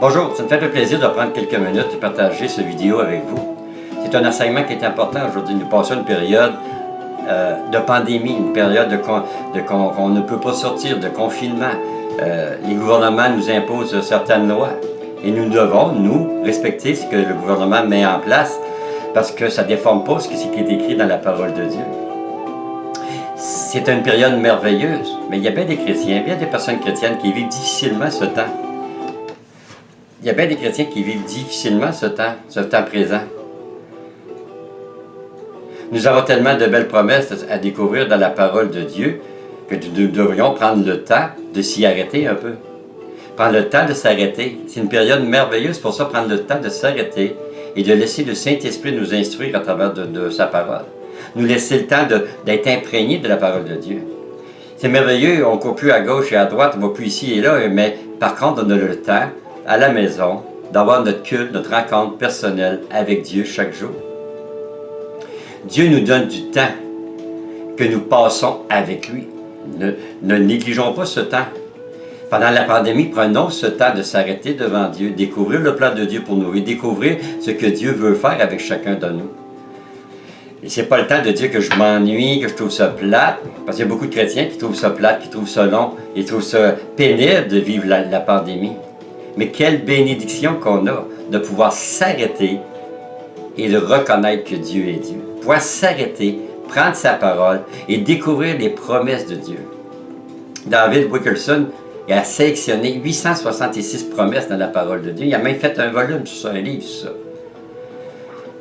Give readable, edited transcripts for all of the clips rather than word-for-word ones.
Bonjour, ça me fait le plaisir de prendre quelques minutes et partager cette vidéo avec vous. C'est un enseignement qui est important aujourd'hui. Nous passons une période de pandémie, une période qu'on ne peut pas sortir, de confinement. Les gouvernements nous imposent certaines lois et nous devons, nous, respecter ce que le gouvernement met en place parce que ça ne déforme pas ce qui est écrit dans la parole de Dieu. C'est une période merveilleuse, mais il y a bien des chrétiens, bien des personnes chrétiennes qui vivent difficilement ce temps. Il y a bien des chrétiens qui vivent difficilement ce temps présent. Nous avons tellement de belles promesses à découvrir dans la parole de Dieu que nous devrions prendre le temps de s'y arrêter un peu. Prendre le temps de s'arrêter. C'est une période merveilleuse, pour ça, prendre le temps de s'arrêter et de laisser le Saint-Esprit nous instruire à travers de sa parole. Nous laisser le temps d'être imprégnés de la parole de Dieu. C'est merveilleux, on ne court plus à gauche et à droite, on ne va plus ici et là, mais par contre, on a le temps, à la maison, d'avoir notre culte, notre rencontre personnelle avec Dieu chaque jour. Dieu nous donne du temps que nous passons avec lui. Ne négligeons pas ce temps. Pendant la pandémie, prenons ce temps de s'arrêter devant Dieu, découvrir le plan de Dieu pour nous et découvrir ce que Dieu veut faire avec chacun de nous. Et c'est pas le temps de dire que je m'ennuie, que je trouve ça plate, parce qu'il y a beaucoup de chrétiens qui trouvent ça plate, qui trouvent ça long, et qui trouvent ça pénible de vivre la pandémie. Mais quelle bénédiction qu'on a de pouvoir s'arrêter et de reconnaître que Dieu est Dieu. Pouvoir s'arrêter, prendre sa parole et découvrir les promesses de Dieu. David Wilkerson a sélectionné 866 promesses dans la parole de Dieu. Il a même fait un volume sur ça, un livre sur ça.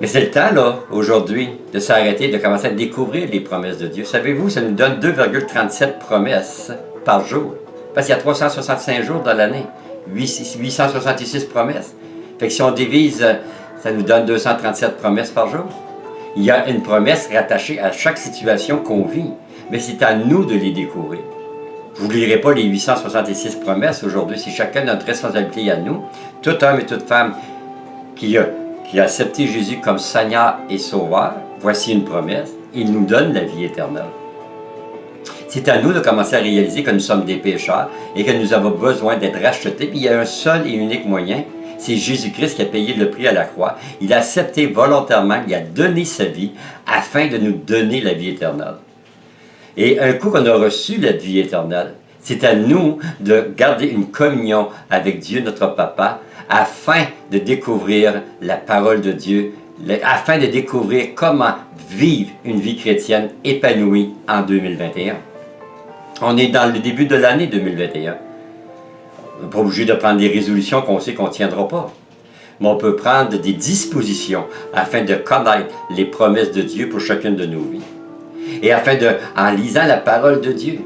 Mais c'est le temps, là, aujourd'hui, de s'arrêter, de commencer à découvrir les promesses de Dieu. Savez-vous, ça nous donne 2,37 promesses par jour. Parce qu'il y a 365 jours dans l'année. 866 promesses. Fait que si on divise, ça nous donne 237 promesses par jour. Il y a une promesse rattachée à chaque situation qu'on vit. Mais c'est à nous de les découvrir. Je ne vous lirai pas les 866 promesses aujourd'hui. C'est chacun notre responsabilité à nous. Tout homme et toute femme qui a accepté Jésus comme Seigneur et Sauveur, voici une promesse. Il nous donne la vie éternelle. C'est à nous de commencer à réaliser que nous sommes des pécheurs et que nous avons besoin d'être rachetés. Puis il y a un seul et unique moyen, c'est Jésus-Christ qui a payé le prix à la croix. Il a accepté volontairement, il a donné sa vie afin de nous donner la vie éternelle. Et un coup qu'on a reçu la vie éternelle, c'est à nous de garder une communion avec Dieu, notre Papa, afin de découvrir la parole de Dieu, afin de découvrir comment vivre une vie chrétienne épanouie en 2021. On est dans le début de l'année 2021. On n'est pas obligé de prendre des résolutions qu'on sait qu'on ne tiendra pas. Mais on peut prendre des dispositions afin de connaître les promesses de Dieu pour chacune de nos vies. Et en lisant la parole de Dieu,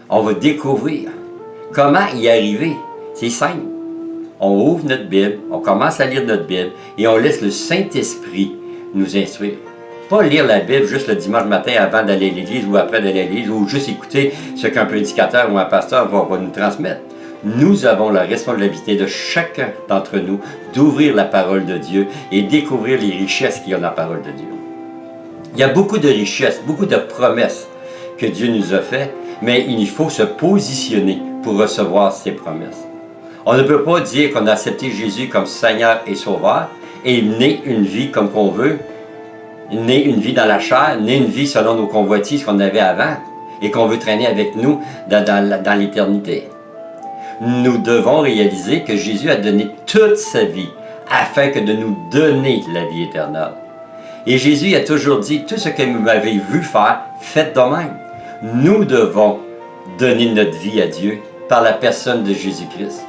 on va découvrir comment y arriver. C'est simple. On ouvre notre Bible, on commence à lire notre Bible et on laisse le Saint-Esprit nous instruire. Pas lire la Bible juste le dimanche matin avant d'aller à l'église ou après d'aller à l'église ou juste écouter ce qu'un prédicateur ou un pasteur va nous transmettre. Nous avons la responsabilité de chacun d'entre nous d'ouvrir la parole de Dieu et découvrir les richesses qu'il y a dans la parole de Dieu. Il y a beaucoup de richesses, beaucoup de promesses que Dieu nous a faites, mais il faut se positionner pour recevoir ces promesses. On ne peut pas dire qu'on a accepté Jésus comme Seigneur et Sauveur et mener une vie comme qu'on veut, mener une vie dans la chair, mener une vie selon nos convoitises qu'on avait avant et qu'on veut traîner avec nous dans l'éternité. Nous devons réaliser que Jésus a donné toute sa vie afin que de nous donner la vie éternelle. Et Jésus a toujours dit, tout ce que vous m'avez vu faire, faites de même. Nous devons donner notre vie à Dieu par la personne de Jésus-Christ.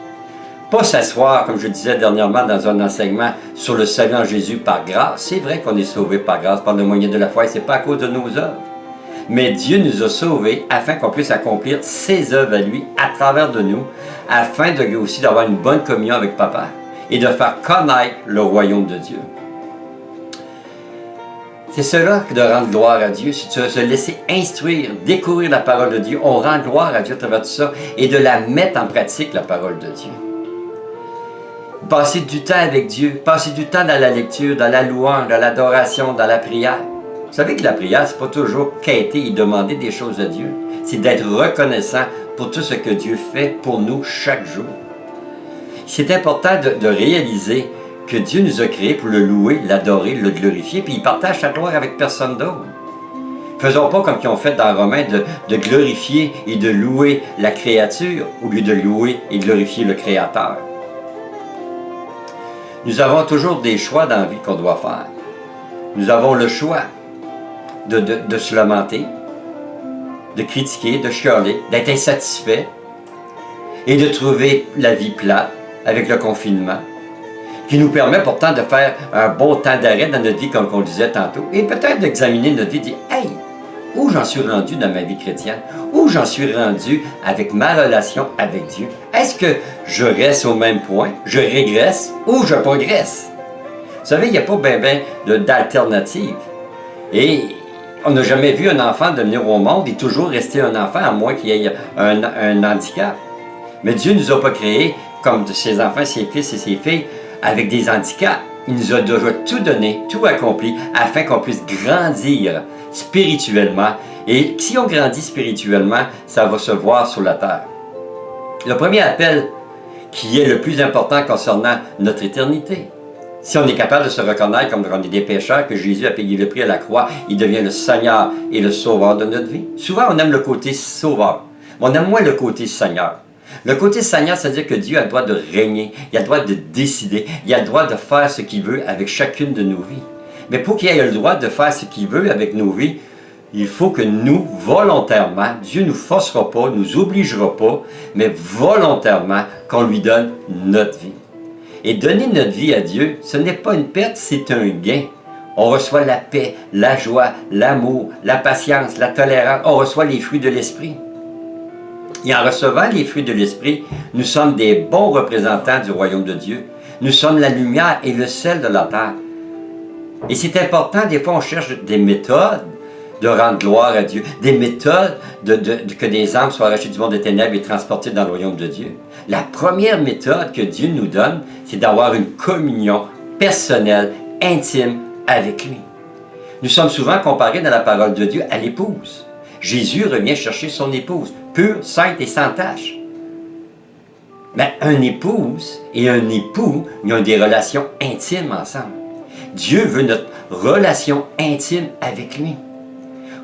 Pas s'asseoir, comme je disais dernièrement dans un enseignement, sur le salut en Jésus par grâce. C'est vrai qu'on est sauvé par grâce, par le moyen de la foi, et ce n'est pas à cause de nos œuvres. Mais Dieu nous a sauvés afin qu'on puisse accomplir ses œuvres à lui, à travers de nous, afin aussi d'avoir une bonne communion avec Papa et de faire connaître le royaume de Dieu. C'est cela de rendre gloire à Dieu, c'est de se laisser instruire, découvrir la parole de Dieu. On rend gloire à Dieu à travers tout ça et de la mettre en pratique, la parole de Dieu. Passer du temps avec Dieu, passer du temps dans la lecture, dans la louange, dans l'adoration, dans la prière. Vous savez que la prière, c'est pas toujours quêter et demander des choses à Dieu. C'est d'être reconnaissant pour tout ce que Dieu fait pour nous chaque jour. C'est important de réaliser que Dieu nous a créés pour le louer, l'adorer, le glorifier, puis il partage sa gloire avec personne d'autre. Faisons pas comme ils ont fait dans Romains de glorifier et de louer la créature au lieu de louer et glorifier le Créateur. Nous avons toujours des choix dans la vie qu'on doit faire. Nous avons le choix de se lamenter, de critiquer, de chialer, d'être insatisfait et de trouver la vie plate avec le confinement, qui nous permet pourtant de faire un bon temps d'arrêt dans notre vie, comme on le disait tantôt, et peut-être d'examiner notre vie et de dire « Hey, où j'en suis rendu dans ma vie chrétienne? Où j'en suis rendu avec ma relation avec Dieu? Est-ce que je reste au même point, je régresse ou je progresse? » Vous savez, il n'y a pas bien d'alternative. Et on n'a jamais vu un enfant devenir au monde et toujours rester un enfant, à moins qu'il y ait un handicap. Mais Dieu ne nous a pas créés comme ses enfants, ses fils et ses filles, avec des handicaps. Il nous a déjà tout donné, tout accompli, afin qu'on puisse grandir spirituellement. Et si on grandit spirituellement, ça va se voir sur la terre. Le premier appel, qui est le plus important concernant notre éternité. Si on est capable de se reconnaître comme on est des pécheurs, que Jésus a payé le prix à la croix, il devient le Seigneur et le Sauveur de notre vie. Souvent, on aime le côté Sauveur, mais on aime moins le côté Seigneur. Le côté Seigneur, c'est-à-dire que Dieu a le droit de régner, il a le droit de décider, il a le droit de faire ce qu'il veut avec chacune de nos vies. Mais pour qu'il ait le droit de faire ce qu'il veut avec nos vies, il faut que nous, volontairement, Dieu ne nous forcera pas, ne nous obligera pas, mais volontairement, qu'on lui donne notre vie. Et donner notre vie à Dieu, ce n'est pas une perte, c'est un gain. On reçoit la paix, la joie, l'amour, la patience, la tolérance, on reçoit les fruits de l'Esprit. Et en recevant les fruits de l'Esprit, nous sommes des bons représentants du royaume de Dieu. Nous sommes la lumière et le sel de la terre. Et c'est important, des fois on cherche des méthodes de rendre gloire à Dieu, des méthodes que des âmes soient arrachées du monde des ténèbres et transportées dans le royaume de Dieu. La première méthode que Dieu nous donne, c'est d'avoir une communion personnelle, intime avec lui. Nous sommes souvent comparés dans la parole de Dieu à l'épouse. Jésus revient chercher son épouse, pure, sainte et sans tache. Mais une épouse et un époux, ils ont des relations intimes ensemble. Dieu veut notre relation intime avec lui.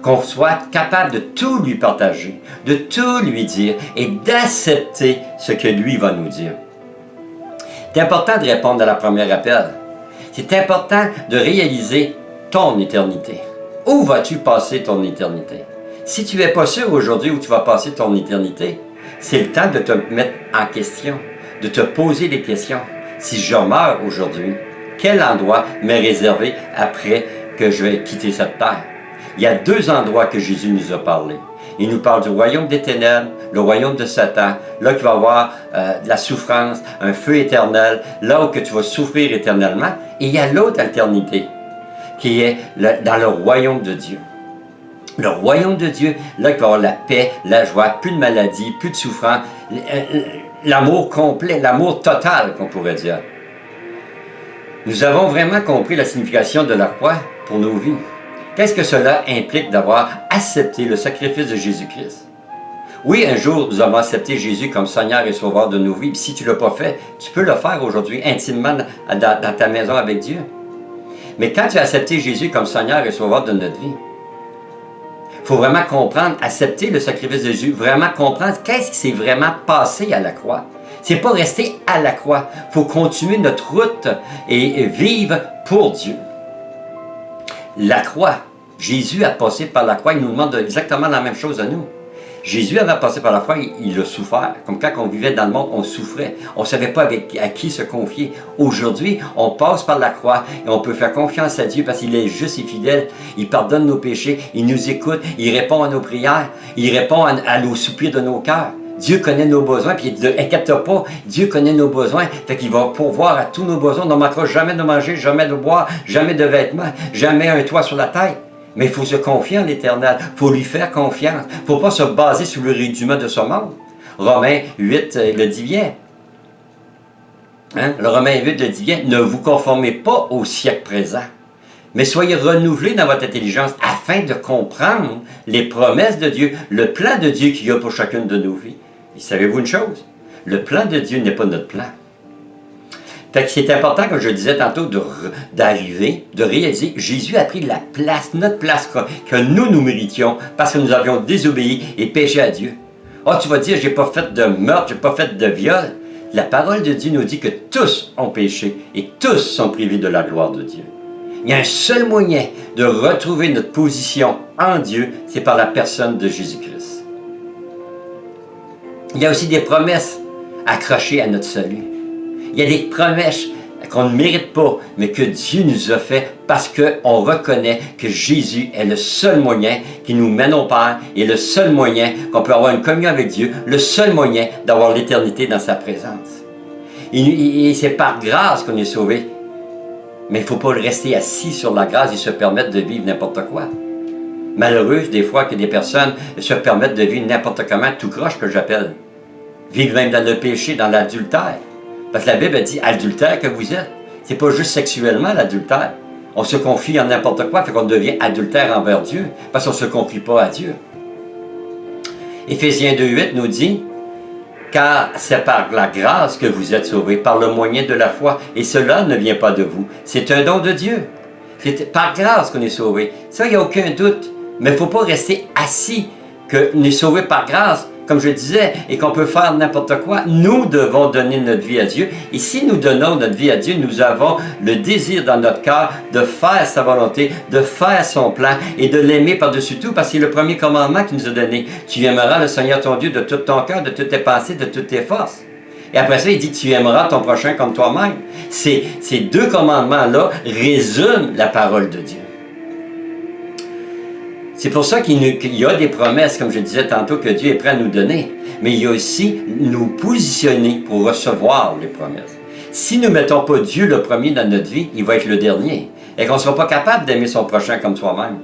Qu'on soit capable de tout lui partager, de tout lui dire et d'accepter ce que lui va nous dire. C'est important de répondre à la première appel. C'est important de réaliser ton éternité. Où vas-tu passer ton éternité? Si tu n'es pas sûr aujourd'hui où tu vas passer ton éternité, c'est le temps de te mettre en question, de te poser des questions. Si je meurs aujourd'hui, quel endroit m'est réservé après que je vais quitter cette terre? Il y a deux endroits que Jésus nous a parlé. Il nous parle du royaume des ténèbres, le royaume de Satan, là tu vas avoir de la souffrance, un feu éternel, là où que tu vas souffrir éternellement. Et il y a l'autre alternité, qui est dans le royaume de Dieu. Le royaume de Dieu, là tu vas avoir la paix, la joie, plus de maladie, plus de souffrance, l'amour complet, l'amour total qu'on pourrait dire. Nous avons vraiment compris la signification de la croix pour nos vies. Qu'est-ce que cela implique d'avoir accepté le sacrifice de Jésus-Christ? Oui, un jour, nous avons accepté Jésus comme Seigneur et Sauveur de nos vies. Puis si tu ne l'as pas fait, tu peux le faire aujourd'hui intimement dans ta maison avec Dieu. Mais quand tu as accepté Jésus comme Seigneur et Sauveur de notre vie, il faut vraiment comprendre, accepter le sacrifice de Jésus, vraiment comprendre qu'est-ce qui s'est vraiment passé à la croix. C'est pas rester à la croix. Il faut continuer notre route et vivre pour Dieu. La croix. Jésus a passé par la croix, il nous demande exactement la même chose à nous. Jésus avait passé par la croix, il a souffert. Comme quand on vivait dans le monde, on souffrait. On ne savait pas à qui se confier. Aujourd'hui, on passe par la croix et on peut faire confiance à Dieu parce qu'il est juste et fidèle. Il pardonne nos péchés, il nous écoute, il répond à nos prières, il répond à nos soupirs de nos cœurs. Dieu connaît nos besoins, puis il ne inquiète pas, Dieu connaît nos besoins, fait qu'il va pourvoir à tous nos besoins. On ne manquera jamais de manger, jamais de boire, jamais de vêtements, jamais un toit sur la tête. Mais il faut se confier en l'Éternel, il faut lui faire confiance. Il ne faut pas se baser sur le rudiment de ce monde. Romains 8 le dit bien. Le Romains 8 le dit bien, ne vous conformez pas au siècle présent, mais soyez renouvelés dans votre intelligence afin de comprendre les promesses de Dieu, le plan de Dieu qu'il y a pour chacune de nos vies. Et savez-vous une chose? Le plan de Dieu n'est pas notre plan. Fait que c'est important, comme je le disais tantôt, d'arriver, de réaliser que Jésus a pris la place, notre place que nous méritions parce que nous avions désobéi et péché à Dieu. Oh, tu vas dire, j'ai pas fait de meurtre, j'ai pas fait de viol. La parole de Dieu nous dit que tous ont péché et tous sont privés de la gloire de Dieu. Il y a un seul moyen de retrouver notre position en Dieu, c'est par la personne de Jésus-Christ. Il y a aussi des promesses accrochées à notre salut. Il y a des promesses qu'on ne mérite pas, mais que Dieu nous a fait parce qu'on reconnaît que Jésus est le seul moyen qui nous mène au Père et le seul moyen qu'on peut avoir une communion avec Dieu, le seul moyen d'avoir l'éternité dans sa présence. Et c'est par grâce qu'on est sauvé. Mais il ne faut pas rester assis sur la grâce et se permettre de vivre n'importe quoi. Malheureux, des fois, que des personnes se permettent de vivre n'importe comment, tout croche que j'appelle. Vivre même dans le péché, dans l'adultère. Parce que la Bible dit, adultère que vous êtes. C'est pas juste sexuellement l'adultère. On se confie en n'importe quoi, fait qu'on devient adultère envers Dieu, parce qu'on ne se confie pas à Dieu. Éphésiens 2,8 nous dit, car c'est par la grâce que vous êtes sauvés, par le moyen de la foi, et cela ne vient pas de vous. C'est un don de Dieu. C'est par grâce qu'on est sauvé. Ça, il n'y a aucun doute. Mais il ne faut pas rester assis qu'on est sauvé par grâce, comme je disais, et qu'on peut faire n'importe quoi. Nous devons donner notre vie à Dieu. Et si nous donnons notre vie à Dieu, nous avons le désir dans notre cœur de faire sa volonté, de faire son plan et de l'aimer par-dessus tout, parce que c'est le premier commandement qu'il nous a donné. Tu aimeras le Seigneur ton Dieu de tout ton cœur, de toutes tes pensées, de toutes tes forces. Et après ça, il dit, tu aimeras ton prochain comme toi-même. Ces deux commandements-là résument la parole de Dieu. C'est pour ça qu'il y a des promesses, comme je disais tantôt, que Dieu est prêt à nous donner. Mais il y a aussi nous positionner pour recevoir les promesses. Si nous ne mettons pas Dieu le premier dans notre vie, il va être le dernier. Et qu'on ne sera pas capable d'aimer son prochain comme soi-même.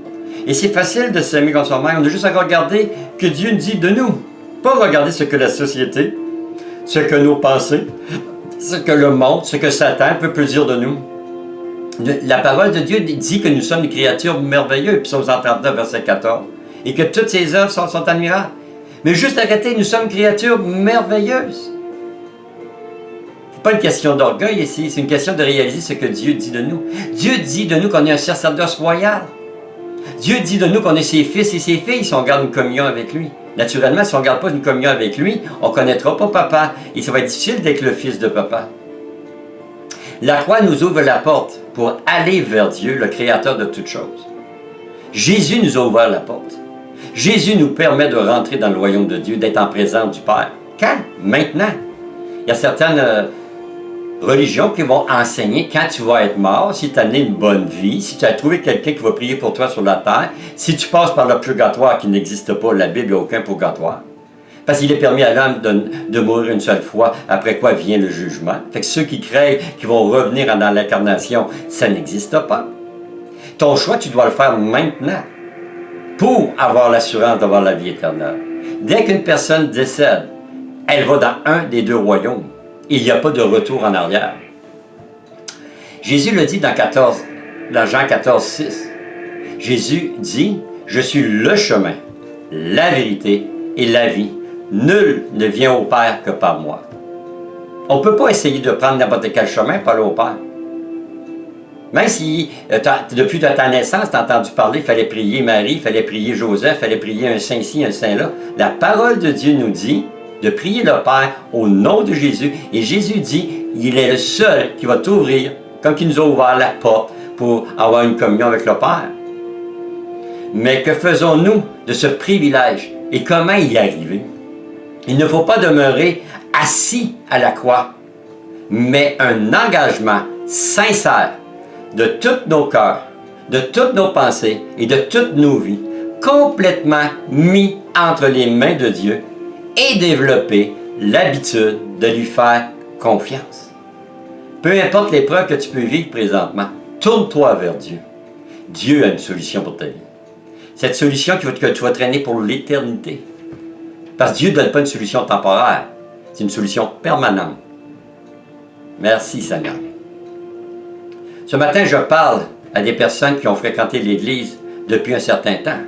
Et c'est facile de s'aimer comme soi-même. On a juste à regarder ce que Dieu dit de nous. Pas regarder ce que la société, ce que nos pensées, ce que le monde, ce que Satan peut plus dire de nous. La parole de Dieu dit que nous sommes des créatures merveilleuses, Psaume 139, verset 14, et que toutes ses œuvres sont admirables. Mais juste arrêtez, nous sommes créatures merveilleuses. Ce n'est pas une question d'orgueil ici, c'est une question de réaliser ce que Dieu dit de nous. Dieu dit de nous qu'on est un sacerdoce royal. Dieu dit de nous qu'on est ses fils et ses filles si on garde une communion avec lui. Naturellement, si on ne garde pas une communion avec lui, on ne connaîtra pas papa, et ça va être difficile d'être le fils de papa. La croix nous ouvre la porte pour aller vers Dieu, le Créateur de toutes choses. Jésus nous a ouvert la porte. Jésus nous permet de rentrer dans le royaume de Dieu, d'être en présence du Père. Quand? Maintenant. Il y a certaines religions qui vont enseigner quand tu vas être mort, si tu as mené une bonne vie, si tu as trouvé quelqu'un qui va prier pour toi sur la terre, si tu passes par le purgatoire qui n'existe pas, la Bible, il n'y a aucun purgatoire. Parce qu'il est permis à l'homme de mourir une seule fois, après quoi vient le jugement. Fait que ceux qui créent, qui vont revenir dans l'incarnation, ça n'existe pas. Ton choix, tu dois le faire maintenant pour avoir l'assurance d'avoir la vie éternelle. Dès qu'une personne décède, elle va dans un des deux royaumes. Il n'y a pas de retour en arrière. Jésus le dit dans Jean 14, 6. Jésus dit, « Je suis le chemin, la vérité et la vie. Nul ne vient au Père que par moi. » On ne peut pas essayer de prendre n'importe quel chemin pour aller au Père. Même si, depuis ta naissance, tu as entendu parler, il fallait prier Marie, il fallait prier Joseph, il fallait prier un saint ci, un saint là. La parole de Dieu nous dit de prier le Père au nom de Jésus. Et Jésus dit, il est le seul qui va t'ouvrir, comme il nous a ouvert la porte pour avoir une communion avec le Père. Mais que faisons-nous de ce privilège et comment y arriver? Il ne faut pas demeurer assis à la croix, mais un engagement sincère de tous nos cœurs, de toutes nos pensées et de toutes nos vies, complètement mis entre les mains de Dieu et développer l'habitude de lui faire confiance. Peu importe l'épreuve que tu peux vivre présentement, tourne-toi vers Dieu. Dieu a une solution pour ta vie. Cette solution que tu vas traîner pour l'éternité. Parce que Dieu ne donne pas une solution temporaire, c'est une solution permanente. Merci Seigneur. Ce matin, je parle à des personnes qui ont fréquenté l'Église depuis un certain temps.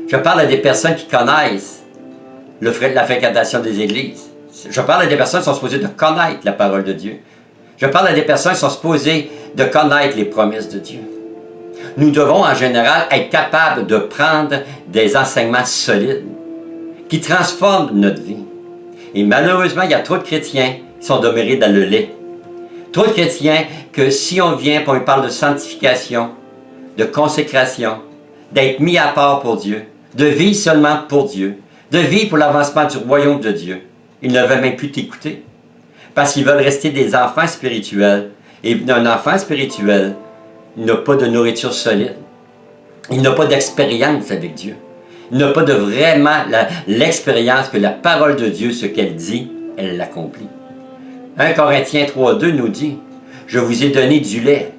Je parle à des personnes qui connaissent la fréquentation des églises. Je parle à des personnes qui sont supposées de connaître la parole de Dieu. Je parle à des personnes qui sont supposées de connaître les promesses de Dieu. Nous devons en général être capables de prendre des enseignements solides qui transforment notre vie. Et malheureusement, il y a trop de chrétiens qui sont demeurés dans le lait. Trop de chrétiens que si on vient et on parle de sanctification, de consécration, d'être mis à part pour Dieu, de vivre seulement pour Dieu, de vivre pour l'avancement du royaume de Dieu, ils ne veulent même plus t'écouter. Parce qu'ils veulent rester des enfants spirituels. Et un enfant spirituel, il n'a pas de nourriture solide. Il n'a pas d'expérience avec Dieu. Il n'a pas de vraiment l'expérience que la parole de Dieu, ce qu'elle dit, elle l'accomplit. 1 Corinthiens 3,2 nous dit, « Je vous ai donné du lait,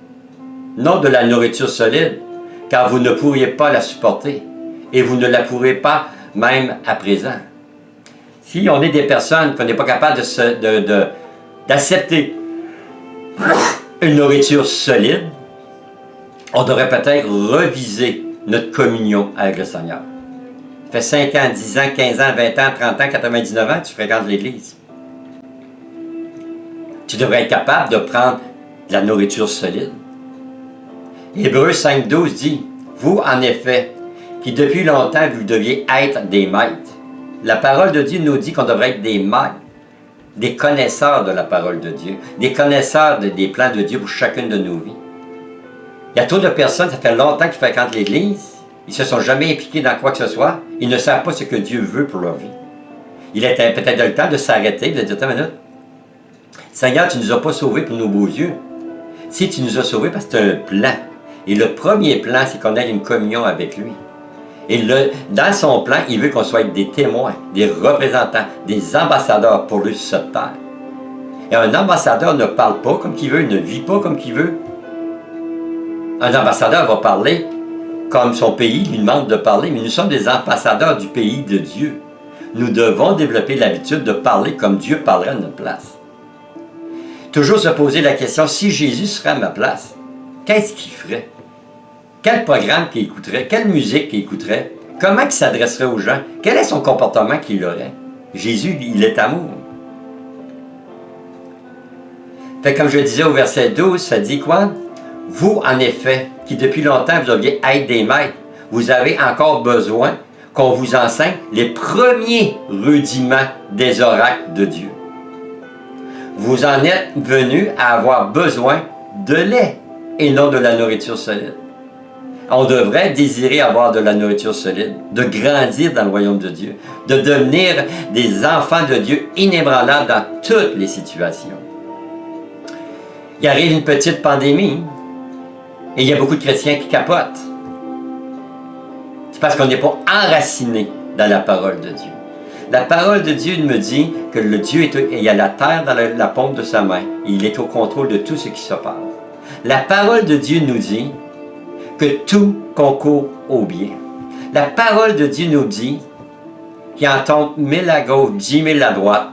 non de la nourriture solide, car vous ne pourriez pas la supporter, et vous ne la pourrez pas même à présent. » Si on est des personnes qu'on n'est pas capable d'accepter une nourriture solide, on devrait peut-être reviser notre communion avec le Seigneur. Ça fait 5 ans, 10 ans, 15 ans, 20 ans, 30 ans, 99 ans que tu fréquentes l'Église. Tu devrais être capable de prendre de la nourriture solide. Hébreux 5,12 dit, « Vous, en effet, qui depuis longtemps vous deviez être des maîtres. » La parole de Dieu nous dit qu'on devrait être des maîtres, des connaisseurs de la parole de Dieu, des connaisseurs des plans de Dieu pour chacune de nos vies. Il y a trop de personnes, ça fait longtemps qu'ils fréquentent l'Église, ils ne se sont jamais impliqués dans quoi que ce soit, ils ne savent pas ce que Dieu veut pour leur vie. Il est peut-être le temps de s'arrêter et de dire, attends une minute, Seigneur, tu ne nous as pas sauvés pour nos beaux yeux. Si tu nous as sauvés, parce que c'est un plan. Et le premier plan, c'est qu'on ait une communion avec lui. Et dans son plan, il veut qu'on soit des témoins, des représentants, des ambassadeurs pour lui sur cette terre. Et un ambassadeur ne parle pas comme qu'il veut, il ne vit pas comme qu'il veut. Un ambassadeur va parler comme son pays lui demande de parler, mais nous sommes des ambassadeurs du pays de Dieu. Nous devons développer l'habitude de parler comme Dieu parlerait à notre place. Toujours se poser la question, si Jésus serait à ma place, qu'est-ce qu'il ferait? Quel programme qu'il écouterait? Quelle musique qu'il écouterait? Comment il s'adresserait aux gens? Quel est son comportement qu'il aurait? Jésus, il est amour. Fait comme je disais au verset 12, ça dit quoi? Vous, en effet, qui depuis longtemps vous deviez être des maîtres, vous avez encore besoin qu'on vous enseigne les premiers rudiments des oracles de Dieu. Vous en êtes venus à avoir besoin de lait et non de la nourriture solide. On devrait désirer avoir de la nourriture solide, de grandir dans le royaume de Dieu, de devenir des enfants de Dieu inébranlables dans toutes les situations. Il arrive une petite pandémie et il y a beaucoup de chrétiens qui capotent. C'est parce qu'on n'est pas enraciné dans la parole de Dieu. La parole de Dieu me dit que le Dieu il a la terre dans la paume de sa main et il est au contrôle de tout ce qui se passe. La parole de Dieu nous dit que tout concourt au bien. La parole de Dieu nous dit qu'il en tombe 1000 à gauche, 10 000 à droite.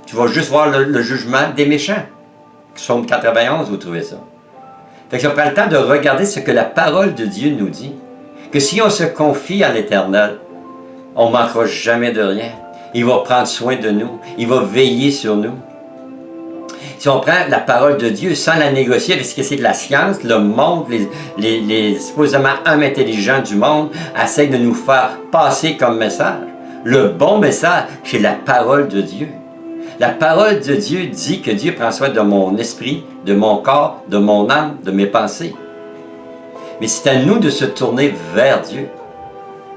Tu vas juste voir le jugement des méchants. Psaume 91, vous trouvez ça. Fait que je prends le temps de regarder ce que la parole de Dieu nous dit. Que si on se confie à l'Éternel, on ne manquera jamais de rien. Il va prendre soin de nous. Il va veiller sur nous. Si on prend la parole de Dieu sans la négocier avec ce que c'est de la science, le monde, les supposément hommes intelligents du monde essayent de nous faire passer comme message. Le bon message, c'est la parole de Dieu. La parole de Dieu dit que Dieu prend soin de mon esprit, de mon corps, de mon âme, de mes pensées. Mais c'est à nous de se tourner vers Dieu.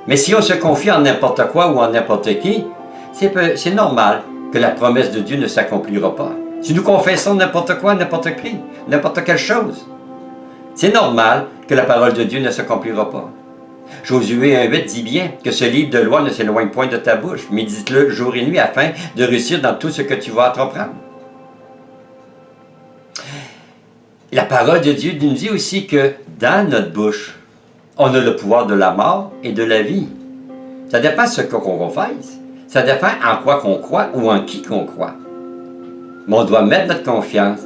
Mais si on se confie en n'importe quoi ou en n'importe qui, c'est normal que la promesse de Dieu ne s'accomplira pas. Si nous confessons n'importe quoi, n'importe qui, n'importe quelle chose, c'est normal que la parole de Dieu ne s'accomplira pas. Josué 1,8 dit bien que ce livre de loi ne s'éloigne point de ta bouche. Médite-le jour et nuit afin de réussir dans tout ce que tu vas entreprendre. La parole de Dieu nous dit aussi que dans notre bouche, on a le pouvoir de la mort et de la vie. Ça dépend de ce qu'on confesse. Ça dépend en quoi qu'on croit ou en qui qu'on croit. Mais on doit mettre notre confiance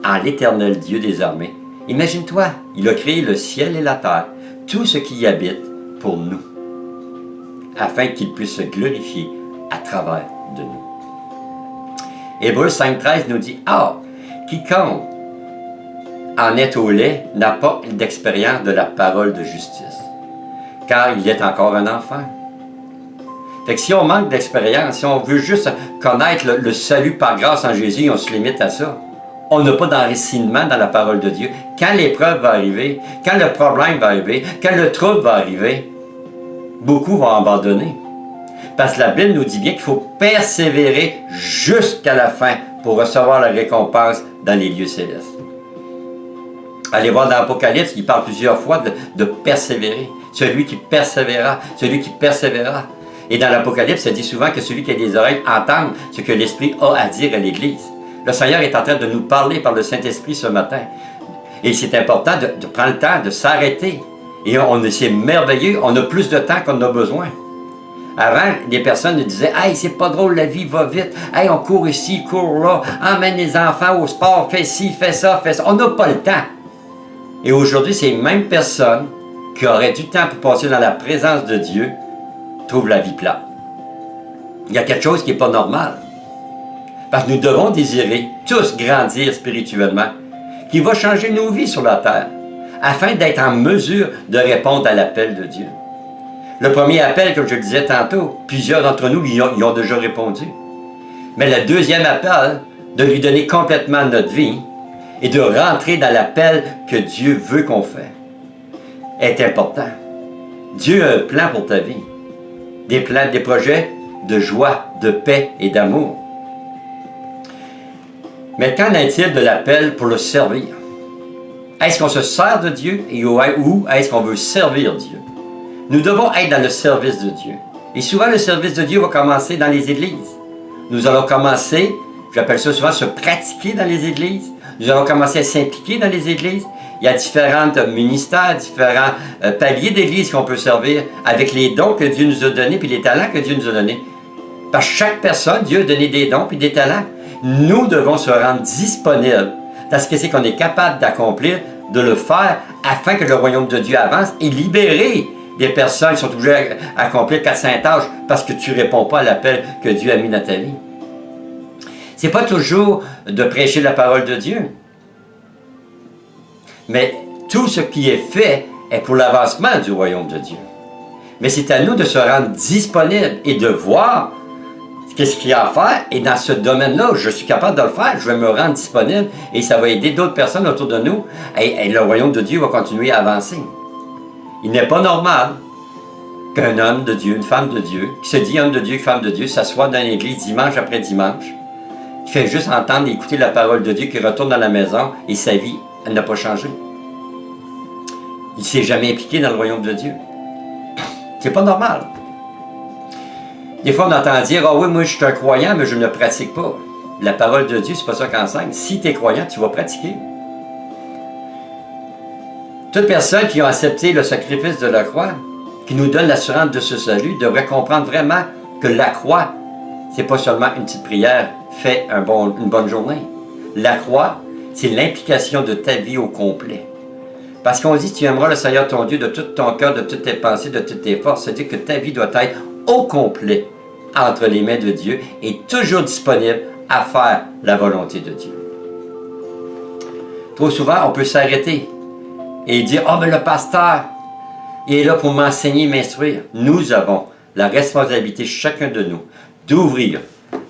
en l'Éternel Dieu des armées. Imagine-toi, il a créé le ciel et la terre, tout ce qui y habite pour nous, afin qu'il puisse se glorifier à travers de nous. Hébreux 5,13 nous dit « Or, quiconque en est au lait n'a pas d'expérience de la parole de justice, car il est encore un enfant. Fait que si on manque d'expérience, si on veut juste connaître le salut par grâce en Jésus, on se limite à ça. On n'a pas d'enracinement dans la parole de Dieu. Quand l'épreuve va arriver, quand le problème va arriver, quand le trouble va arriver, beaucoup vont abandonner. Parce que la Bible nous dit bien qu'il faut persévérer jusqu'à la fin pour recevoir la récompense dans les lieux célestes. Allez voir dans l'Apocalypse, il parle plusieurs fois de persévérer. Celui qui persévérera, celui qui persévérera. Et dans l'Apocalypse, ça dit souvent que celui qui a des oreilles entende ce que l'Esprit a à dire à l'Église. Le Seigneur est en train de nous parler par le Saint-Esprit ce matin. Et c'est important de prendre le temps de s'arrêter. Et c'est merveilleux, on a plus de temps qu'on en a besoin. Avant, les personnes nous disaient « Hey, c'est pas drôle, la vie va vite. Hey, on court ici, court là. Emmène les enfants au sport, fais ci, fais ça, fais ça. » On n'a pas le temps. Et aujourd'hui, ces mêmes personnes qui auraient du temps pour passer dans la présence de Dieu trouvent la vie plate. Il y a quelque chose qui n'est pas normal. Parce que nous devons désirer tous grandir spirituellement, qui va changer nos vies sur la terre, afin d'être en mesure de répondre à l'appel de Dieu. Le premier appel, comme je le disais tantôt, plusieurs d'entre nous y ont déjà répondu. Mais le deuxième appel, de lui donner complètement notre vie et de rentrer dans l'appel que Dieu veut qu'on fasse, est important. Dieu a un plan pour ta vie. Des plans, des projets de joie, de paix et d'amour. Mais qu'en est-il de l'appel pour le servir? Est-ce qu'on se sert de Dieu ou est-ce qu'on veut servir Dieu? Nous devons être dans le service de Dieu. Et souvent, le service de Dieu va commencer dans les églises. Nous allons commencer, j'appelle ça souvent, se pratiquer dans les églises. Nous allons commencer à s'impliquer dans les églises. Il y a différents ministères, différents paliers d'église qu'on peut servir avec les dons que Dieu nous a donnés puis les talents que Dieu nous a donnés. Parce que chaque personne, Dieu a donné des dons puis des talents. Nous devons se rendre disponibles dans ce que c'est qu'on est capable d'accomplir, de le faire afin que le royaume de Dieu avance et libérer des personnes qui sont obligées à accomplir 400 tâches parce que tu ne réponds pas à l'appel que Dieu a mis dans ta vie. Ce n'est pas toujours de prêcher la parole de Dieu. Mais tout ce qui est fait est pour l'avancement du royaume de Dieu. Mais c'est à nous de se rendre disponibles et de voir qu'est-ce qu'il y a à faire. Et dans ce domaine-là, je suis capable de le faire, je vais me rendre disponible et ça va aider d'autres personnes autour de nous. Et le royaume de Dieu va continuer à avancer. Il n'est pas normal qu'un homme de Dieu, une femme de Dieu, qui se dit homme de Dieu, femme de Dieu, s'assoit dans l'église dimanche après dimanche, qui fait juste entendre et écouter la parole de Dieu, qui retourne dans la maison et sa vie, elle n'a pas changé. Il ne s'est jamais impliqué dans le royaume de Dieu. C'est pas normal. Des fois, on entend dire « Ah oui, moi je suis un croyant, mais je ne pratique pas. » La parole de Dieu, c'est pas ça qu'enseigne. Si tu es croyant, tu vas pratiquer. Toutes personnes qui ont accepté le sacrifice de la croix, qui nous donne l'assurance de ce salut, devraient comprendre vraiment que la croix, c'est pas seulement une petite prière, fais une bonne journée. La croix, c'est l'implication de ta vie au complet. Parce qu'on dit, tu aimeras le Seigneur ton Dieu de tout ton cœur, de toutes tes pensées, de toutes tes forces. C'est-à-dire que ta vie doit être au complet entre les mains de Dieu et toujours disponible à faire la volonté de Dieu. Trop souvent, on peut s'arrêter et dire « Ah, mais le pasteur, il est là pour m'enseigner, m'instruire. » Nous avons la responsabilité, chacun de nous, d'ouvrir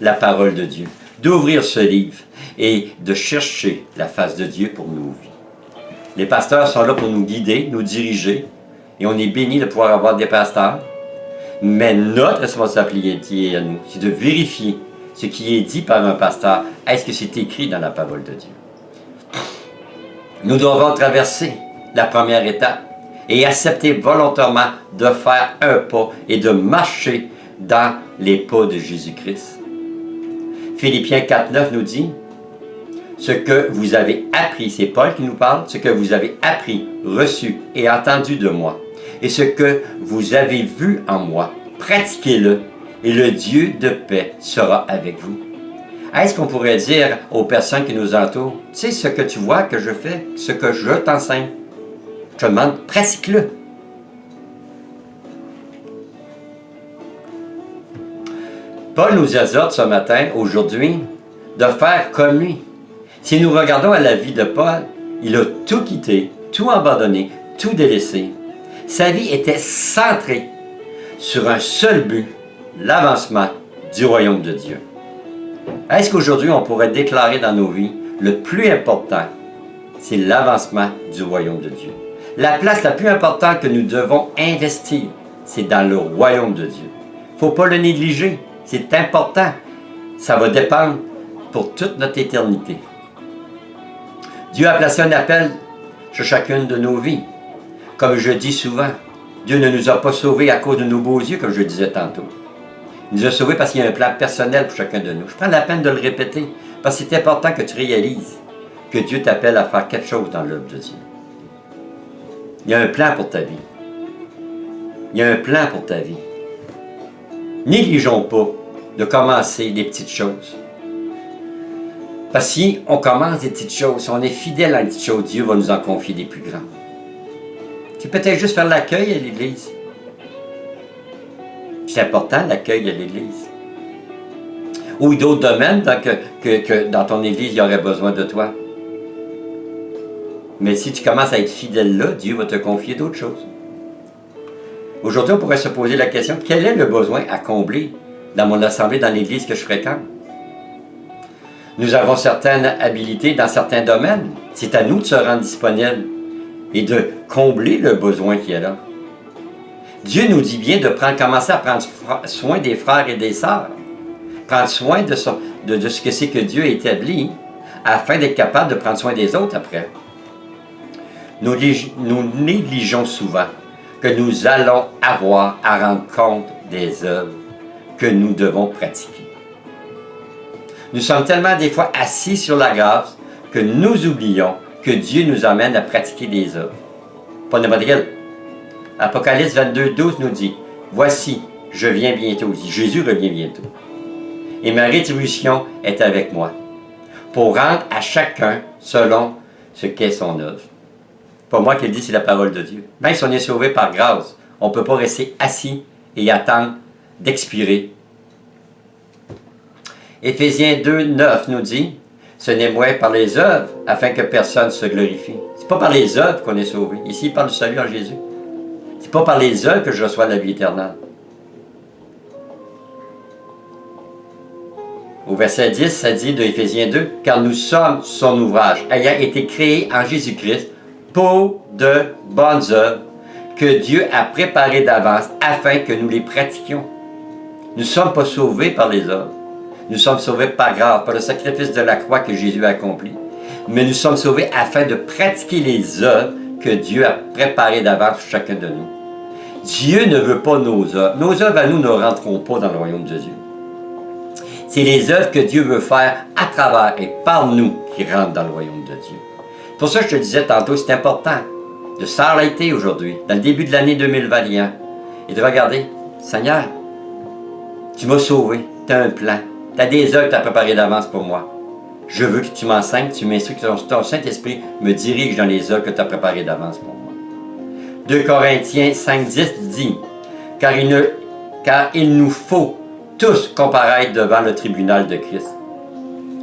la parole de Dieu, d'ouvrir ce livre et de chercher la face de Dieu pour nos vies. Les pasteurs sont là pour nous guider, nous diriger, et on est béni de pouvoir avoir des pasteurs. Mais notre responsabilité à nous, c'est de vérifier ce qui est dit par un pasteur. Est-ce que c'est écrit dans la parole de Dieu? Nous devons traverser la première étape et accepter volontairement de faire un pas et de marcher dans les pas de Jésus-Christ. Philippiens 4,9 nous dit « Ce que vous avez appris », c'est Paul qui nous parle, « ce que vous avez appris, reçu et entendu de moi, et ce que vous avez vu en moi, pratiquez-le, et le Dieu de paix sera avec vous. » Est-ce qu'on pourrait dire aux personnes qui nous entourent, « Tu sais ce que tu vois que je fais, ce que je t'enseigne, je te demande, pratique-le. » Paul nous exhorte ce matin, aujourd'hui, de faire comme lui. Si nous regardons à la vie de Paul, il a tout quitté, tout abandonné, tout délaissé. Sa vie était centrée sur un seul but, l'avancement du royaume de Dieu. Est-ce qu'aujourd'hui on pourrait déclarer dans nos vies, le plus important, c'est l'avancement du royaume de Dieu. La place la plus importante que nous devons investir, c'est dans le royaume de Dieu. Il ne faut pas le négliger, c'est important. Ça va dépendre pour toute notre éternité. Dieu a placé un appel sur chacune de nos vies. Comme je dis souvent, Dieu ne nous a pas sauvés à cause de nos beaux yeux, comme je le disais tantôt. Il nous a sauvés parce qu'il y a un plan personnel pour chacun de nous. Je prends la peine de le répéter, parce que c'est important que tu réalises que Dieu t'appelle à faire quelque chose dans l'œuvre de Dieu. Il y a un plan pour ta vie. Il y a un plan pour ta vie. Négligeons pas de commencer des petites choses. Parce que si on commence des petites choses, si on est fidèle à des petites choses, Dieu va nous en confier des plus grandes. C'est peut-être juste faire l'accueil à l'Église. C'est important, l'accueil à l'Église. Ou d'autres domaines que dans ton Église, il y aurait besoin de toi. Mais si tu commences à être fidèle là, Dieu va te confier d'autres choses. Aujourd'hui, on pourrait se poser la question, quel est le besoin à combler dans mon assemblée, dans l'Église que je fréquente? Nous avons certaines habilités dans certains domaines. C'est à nous de se rendre disponibles et de combler le besoin qui est là. Dieu nous dit bien de commencer à prendre soin des frères et des sœurs. Prendre soin de ce que c'est que Dieu a établi afin d'être capable de prendre soin des autres après. Nous négligeons souvent que nous allons avoir à rendre compte des œuvres que nous devons pratiquer. Nous sommes tellement des fois assis sur la grâce que nous oublions que Dieu nous emmène à pratiquer des œuvres. Pas n'importe quelle. Apocalypse 22, 12 nous dit, « Voici, je viens bientôt. » Jésus revient bientôt. « Et ma rétribution est avec moi, pour rendre à chacun selon ce qu'est son œuvre. » Pas moi qui le dis, c'est la parole de Dieu. Même si on est sauvé par grâce, on ne peut pas rester assis et attendre d'expirer. Éphésiens 2, 9 nous dit, « Ce n'est moins par les œuvres, afin que personne se glorifie. » Ce n'est pas par les œuvres qu'on est sauvé. Ici, il parle du salut en Jésus. Ce n'est pas par les œuvres que je reçois la vie éternelle. Au verset 10, ça dit de Éphésiens 2, « Car nous sommes son ouvrage, ayant été créés en Jésus-Christ, pour de bonnes œuvres que Dieu a préparées d'avance afin que nous les pratiquions. » Nous ne sommes pas sauvés par les œuvres. Nous sommes sauvés par grâce, par le sacrifice de la croix que Jésus a accompli. Mais nous sommes sauvés afin de pratiquer les œuvres que Dieu a préparées d'avance pour chacun de nous. Dieu ne veut pas nos œuvres. Nos œuvres à nous ne rentreront pas dans le royaume de Dieu. C'est les œuvres que Dieu veut faire à travers et par nous qui rentrent dans le royaume de Dieu. C'est pour ça que je te disais tantôt, c'est important de s'arrêter aujourd'hui, dans le début de l'année 2021, et de regarder, Seigneur, tu m'as sauvé, tu as un plan, tu as des œuvres que tu as préparées d'avance pour moi. Je veux que tu m'enseignes, tu m'instruis, que ton Saint-Esprit me dirige dans les œuvres que tu as préparées d'avance pour moi. 2 Corinthiens 5,10 dit, car il nous faut tous comparaître devant le tribunal de Christ.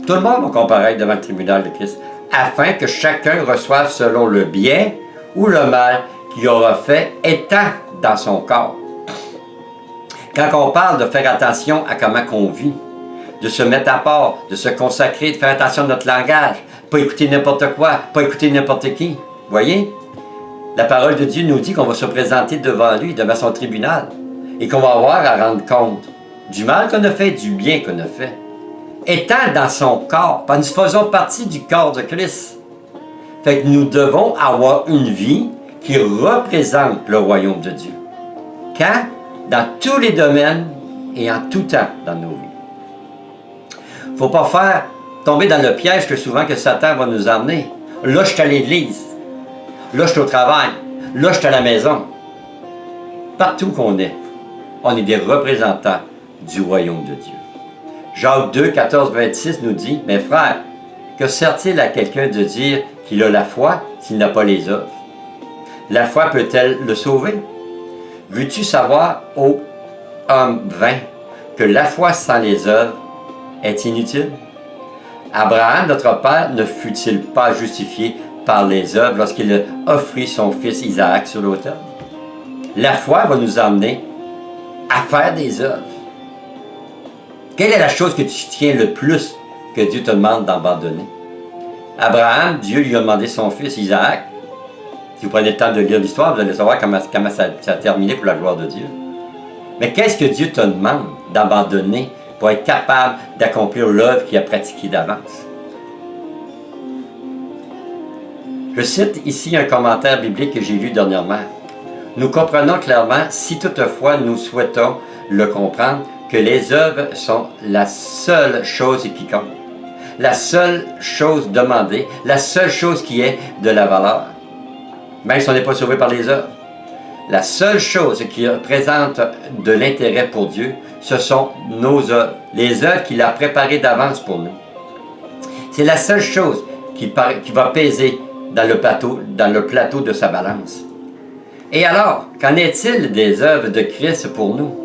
Tout le monde va comparaître devant le tribunal de Christ, afin que chacun reçoive selon le bien ou le mal qu'il aura fait étant dans son corps. Quand on parle de faire attention à comment on vit, de se mettre à part, de se consacrer, de faire attention à notre langage, pas écouter n'importe quoi, pas écouter n'importe qui. Voyez? La parole de Dieu nous dit qu'on va se présenter devant lui, devant son tribunal, et qu'on va avoir à rendre compte du mal qu'on a fait, du bien qu'on a fait. Étant dans son corps, parce que nous faisons partie du corps de Christ. Fait que nous devons avoir une vie qui représente le royaume de Dieu. Quand? Dans tous les domaines et en tout temps dans nos vies. Il ne faut pas faire tomber dans le piège que souvent que Satan va nous emmener. Là, je suis à l'église. Là, je suis au travail. Là, je suis à la maison. Partout qu'on est, on est des représentants du royaume de Dieu. Jacques 2, 14, 26 nous dit, « Mes frères, que sert-il à quelqu'un de dire qu'il a la foi s'il n'a pas les œuvres? La foi peut-elle le sauver? Veux-tu savoir, ô homme vain, que la foi sans les œuvres est inutile? Abraham, notre père, ne fut-il pas justifié par les œuvres lorsqu'il offrit son fils Isaac sur l'autel? La foi va nous emmener à faire des œuvres. Quelle est la chose que tu tiens le plus que Dieu te demande d'abandonner? Abraham, Dieu lui a demandé son fils Isaac. Si vous prenez le temps de lire l'histoire, vous allez savoir comment ça a terminé pour la gloire de Dieu. Mais qu'est-ce que Dieu te demande d'abandonner pour être capable d'accomplir l'œuvre qu'il a pratiquée d'avance? Je cite ici un commentaire biblique que j'ai lu dernièrement. Nous comprenons clairement, si toutefois nous souhaitons le comprendre, que les œuvres sont la seule chose qui compte, la seule chose demandée, la seule chose qui est de la valeur, même si on n'est pas sauvé par les œuvres. La seule chose qui représente de l'intérêt pour Dieu, ce sont nos œuvres, les œuvres qu'il a préparées d'avance pour nous. C'est la seule chose qui va peser dans le plateau de sa balance. Et alors, qu'en est-il des œuvres de Christ pour nous?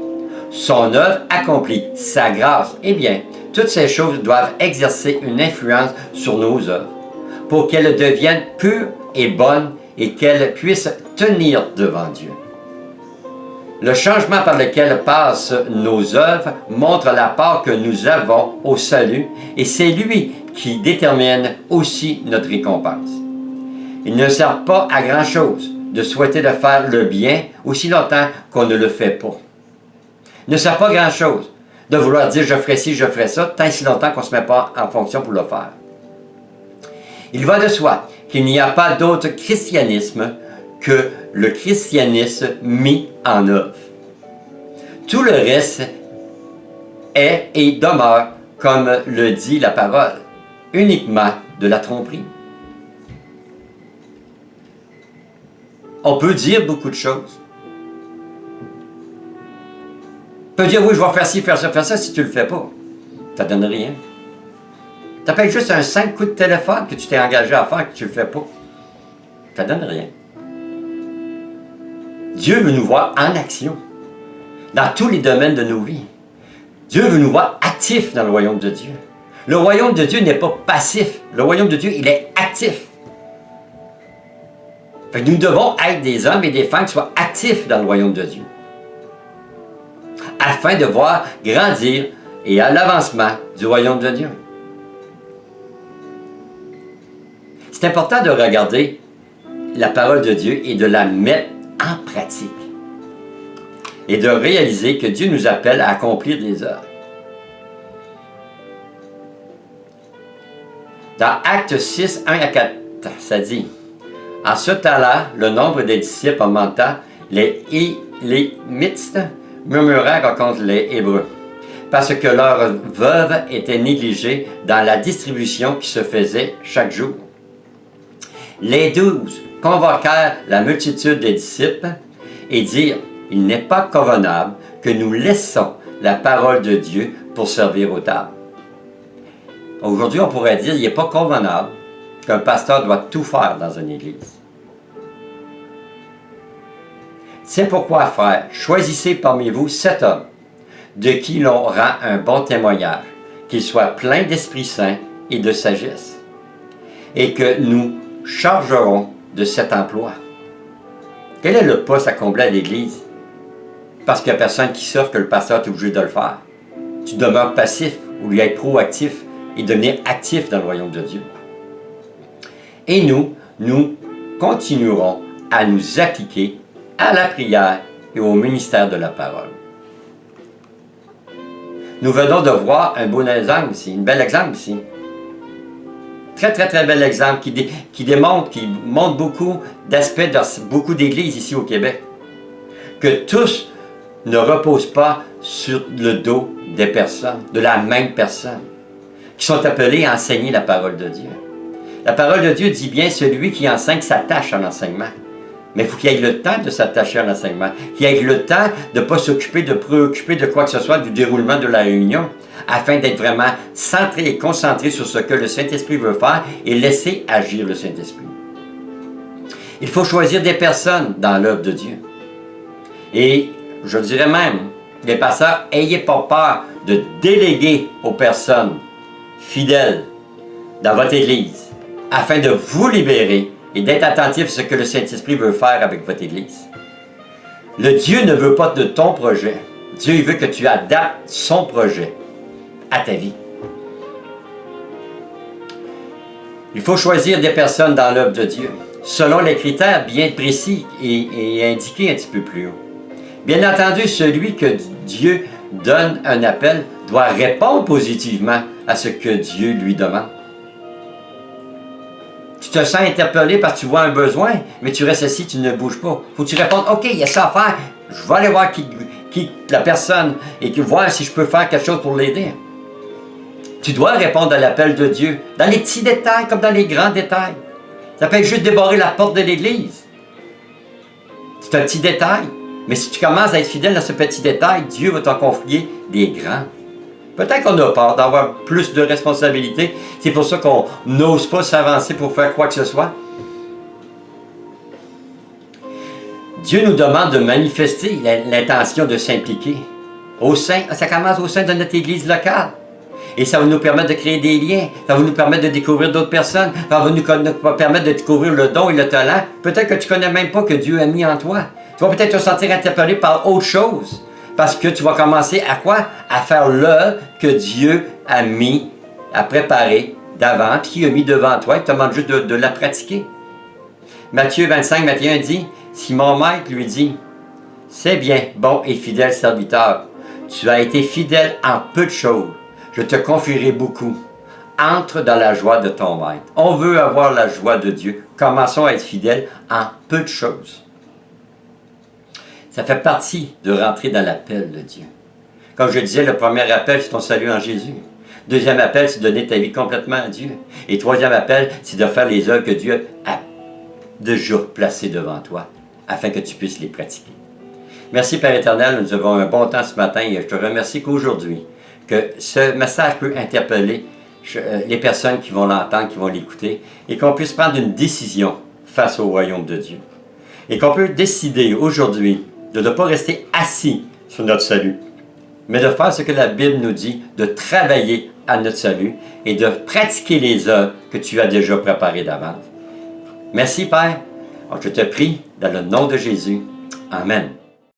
Son œuvre accomplie, sa grâce. Eh bien, toutes ces choses doivent exercer une influence sur nos œuvres pour qu'elles deviennent pures et bonnes et qu'elles puissent tenir devant Dieu. Le changement par lequel passent nos œuvres montre la part que nous avons au salut et c'est lui qui détermine aussi notre récompense. Il ne sert pas à grand-chose de souhaiter de faire le bien aussi longtemps qu'on ne le fait pas. Il ne sert pas à grand-chose de vouloir dire « je ferai ci, je ferai ça » tant et si longtemps qu'on ne se met pas en fonction pour le faire. Il va de soi qu'il n'y a pas d'autre christianisme que le christianisme mis en œuvre. Tout le reste est et demeure, comme le dit la parole, uniquement de la tromperie. On peut dire beaucoup de choses. On peut dire, oui, je vais faire ci, faire ça, si tu ne le fais pas. Ça ne donne rien. Ça peut être juste un simple coup de téléphone que tu t'es engagé à faire que tu ne le fais pas. Ça ne donne rien. Dieu veut nous voir en action, dans tous les domaines de nos vies. Dieu veut nous voir actifs dans le royaume de Dieu. Le royaume de Dieu n'est pas passif. Le royaume de Dieu, il est actif. Fait que nous devons être des hommes et des femmes qui soient actifs dans le royaume de Dieu, afin de voir grandir et à l'avancement du royaume de Dieu. C'est important de regarder la parole de Dieu et de la mettre en pratique. Et de réaliser que Dieu nous appelle à accomplir des œuvres. Dans Actes 6, 1 à 4, ça dit: en ce temps-là, le nombre des disciples augmenta, les Élémites murmurèrent contre les Hébreux, parce que leurs veuves étaient négligées dans la distribution qui se faisait chaque jour. Les 12 convoquèrent la multitude des disciples et dirent: il n'est pas convenable que nous laissons la parole de Dieu pour servir aux tables. Aujourd'hui, on pourrait dire qu'il n'est pas convenable qu'un pasteur doit tout faire dans une église. C'est pourquoi, frères, choisissez parmi vous 7 hommes, de qui l'on rend un bon témoignage, qu'ils soient pleins d'Esprit Saint et de sagesse, et que nous chargerons de cet emploi. Quel est le poste à combler à l'église? Parce qu'il n'y a personne qui s'offre que le pasteur est obligé de le faire. Tu demeures passif ou lui être proactif et devenir actif dans le royaume de Dieu. Et nous continuerons à nous appliquer à la prière et au ministère de la parole. Nous venons de voir un beau exemple ici, un bel exemple ici. Très, très, très bel exemple qui montre beaucoup d'aspects de beaucoup d'églises ici au Québec. Que tous ne reposent pas sur le dos des personnes, de la même personne, qui sont appelés à enseigner la parole de Dieu. La parole de Dieu dit bien, celui qui enseigne s'attache à l'enseignement. Mais il faut qu'il ait le temps de s'attacher à l'enseignement, qu'il ait le temps de ne pas s'occuper, de préoccuper de quoi que ce soit du déroulement de la réunion, afin d'être vraiment centré et concentré sur ce que le Saint-Esprit veut faire et laisser agir le Saint-Esprit. Il faut choisir des personnes dans l'œuvre de Dieu. Et je dirais même, les pasteurs, n'ayez pas peur de déléguer aux personnes fidèles dans votre Église, afin de vous libérer et d'être attentif à ce que le Saint-Esprit veut faire avec votre Église. Le Dieu ne veut pas de ton projet. Dieu il veut que tu adaptes son projet à ta vie. Il faut choisir des personnes dans l'œuvre de Dieu, selon les critères bien précis et indiqués un petit peu plus haut. Bien entendu, celui que Dieu donne un appel doit répondre positivement à ce que Dieu lui demande. Tu te sens interpellé parce que tu vois un besoin, mais tu restes assis, tu ne bouges pas. Il faut que tu répondes, OK, il y a ça à faire, je vais aller voir qui la personne et voir si je peux faire quelque chose pour l'aider. Tu dois répondre à l'appel de Dieu, dans les petits détails comme dans les grands détails. Ça peut être juste débarrer la porte de l'église. C'est un petit détail. Mais si tu commences à être fidèle dans ce petit détail, Dieu va t'en confier des grands. Peut-être qu'on a peur d'avoir plus de responsabilités. C'est pour ça qu'on n'ose pas s'avancer pour faire quoi que ce soit. Dieu nous demande de manifester l'intention de s'impliquer. Ça commence au sein de notre église locale. Et ça va nous permettre de créer des liens. Ça va nous permettre de découvrir d'autres personnes. Ça va nous permettre de découvrir le don et le talent. Peut-être que tu ne connais même pas que Dieu a mis en toi. Tu vas peut-être te sentir interpellé par autre chose. Parce que tu vas commencer à quoi? À faire l'œuvre que Dieu a mis, a préparé d'avant, puis qu'il a mis devant toi. Il te demande juste de la pratiquer. Matthieu 25, 21 dit, si mon maître lui dit, c'est bien, bon et fidèle serviteur, tu as été fidèle en peu de choses, je te confierai beaucoup. Entre dans la joie de ton maître. On veut avoir la joie de Dieu. Commençons à être fidèles en peu de choses. Ça fait partie de rentrer dans l'appel de Dieu. Comme je disais, le premier appel, c'est ton salut en Jésus. Deuxième appel, c'est de donner ta vie complètement à Dieu. Et troisième appel, c'est de faire les œuvres que Dieu a déjà placées devant toi, afin que tu puisses les pratiquer. Merci Père éternel, nous avons un bon temps ce matin et je te remercie qu'aujourd'hui, que ce message peut interpeller les personnes qui vont l'entendre, qui vont l'écouter, et qu'on puisse prendre une décision face au royaume de Dieu. Et qu'on peut décider aujourd'hui de ne pas rester assis sur notre salut, mais de faire ce que la Bible nous dit, de travailler à notre salut et de pratiquer les œuvres que tu as déjà préparées d'avance. Merci Père. Alors, je te prie dans le nom de Jésus. Amen.